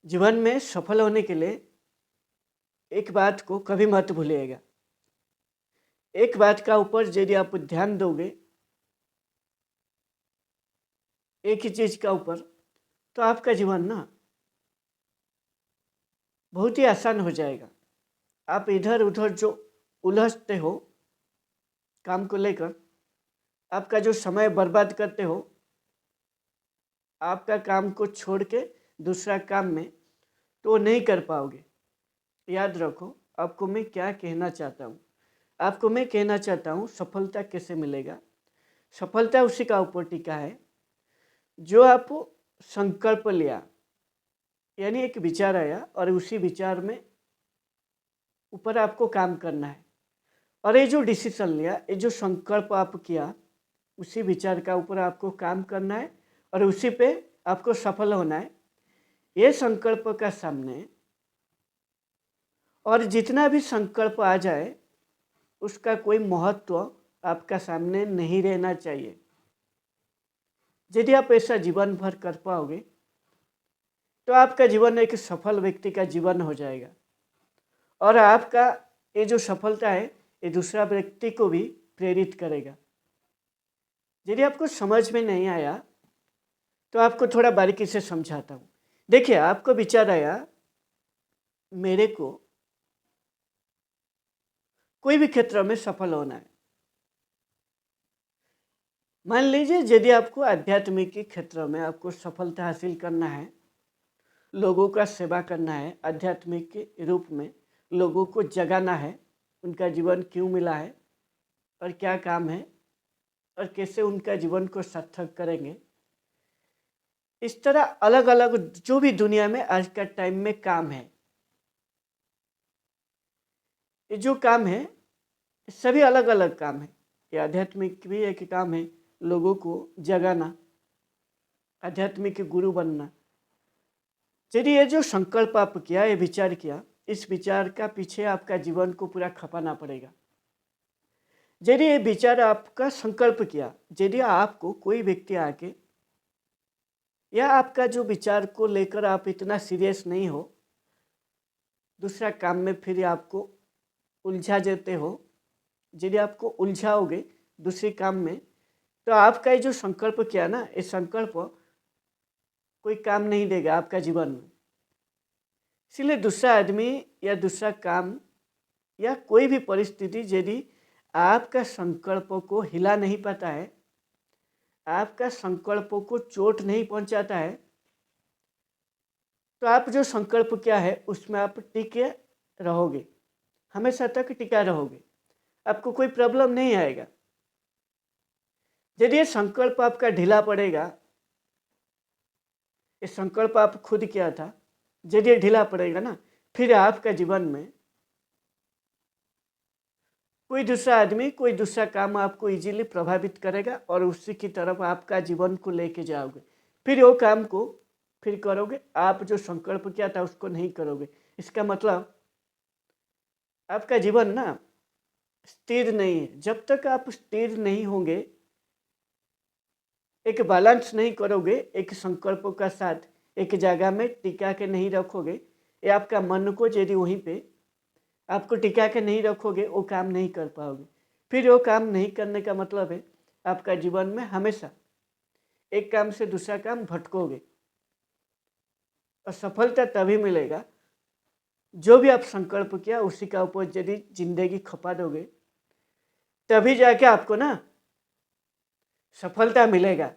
जीवन में सफल होने के लिए एक बात को कभी मत भूलिएगा। एक बात का ऊपर यदि आप ध्यान दोगे, एक ही चीज़ का ऊपर, तो आपका जीवन ना बहुत ही आसान हो जाएगा। आप इधर उधर जो उलझते हो काम को लेकर, आपका जो समय बर्बाद करते हो, आपका काम को छोड़ के दूसरा काम में, तो वो नहीं कर पाओगे। याद रखो, आपको मैं क्या कहना चाहता हूँ। आपको मैं कहना चाहता हूँ सफलता कैसे मिलेगा। सफलता उसी का ऊपर टिका है जो आप संकल्प लिया, यानी एक विचार आया और उसी विचार में ऊपर आपको काम करना है। और ये जो डिसीजन लिया, ये जो संकल्प आप किया, उसी विचार का ऊपर आपको काम करना है और उसी पे आपको सफल होना है। ये संकल्प का सामने और जितना भी संकल्प आ जाए, उसका कोई महत्व आपका सामने नहीं रहना चाहिए। यदि आप ऐसा जीवन भर कर पाओगे, तो आपका जीवन एक सफल व्यक्ति का जीवन हो जाएगा और आपका ये जो सफलता है, ये दूसरा व्यक्ति को भी प्रेरित करेगा। यदि आपको समझ में नहीं आया, तो आपको थोड़ा बारीकी से समझाता हूँ। देखिए, आपको विचार आया, मेरे को कोई भी क्षेत्र में सफल होना है। मान लीजिए, यदि आपको आध्यात्मिक के क्षेत्र में आपको सफलता हासिल करना है, लोगों का सेवा करना है, आध्यात्मिक के रूप में लोगों को जगाना है, उनका जीवन क्यों मिला है और क्या काम है और कैसे उनका जीवन को सार्थक करेंगे। इस तरह अलग अलग जो भी दुनिया में आज का टाइम में काम है, ये जो काम है सभी अलग अलग काम है। ये आध्यात्मिक भी एक काम है, लोगों को जगाना, आध्यात्मिक गुरु बनना। यदि ये जो संकल्प आप किया, ये विचार किया, इस विचार का पीछे आपका जीवन को पूरा खपाना पड़ेगा। यदि ये विचार आपका संकल्प किया, यदि आपको कोई व्यक्ति आके या आपका जो विचार को लेकर आप इतना सीरियस नहीं हो, दूसरा काम में फिर आपको उलझा देते हो, यदि आपको उलझाओगे दूसरे काम में, तो आपका ये जो संकल्प किया ना, ये संकल्प कोई काम नहीं देगा आपका जीवन में। इसलिए दूसरा आदमी या दूसरा काम या कोई भी परिस्थिति यदि आपका संकल्प को हिला नहीं पाता है, आपका संकल्पों को चोट नहीं पहुंचाता है, तो आप जो संकल्प क्या है उसमें आप टिके रहोगे, हमेशा तक टिका रहोगे, आपको कोई प्रॉब्लम नहीं आएगा। यदि ये संकल्प आपका ढीला पड़ेगा, ये संकल्प आप खुद किया था, यदि ये ढीला पड़ेगा ना, फिर आपका जीवन में कोई दूसरा आदमी, कोई दूसरा काम आपको इजीली प्रभावित करेगा और उसी की तरफ आपका जीवन को लेके जाओगे। फिर वो काम को फिर करोगे, आप जो संकल्प किया था उसको नहीं करोगे। इसका मतलब आपका जीवन ना स्थिर नहीं है। जब तक आप स्थिर नहीं होंगे, एक बैलेंस नहीं करोगे, एक संकल्पों का साथ एक जगह में टिका के नहीं रखोगे, ये आपका मन को यदि वहीं पे आपको टिका के नहीं रखोगे, वो काम नहीं कर पाओगे। फिर वो काम नहीं करने का मतलब है आपका जीवन में हमेशा एक काम से दूसरा काम भटकोगे। और सफलता तभी मिलेगा जो भी आप संकल्प किया उसी का ऊपर यदि जिंदगी खपा दोगे, तभी जाके आपको ना सफलता मिलेगा।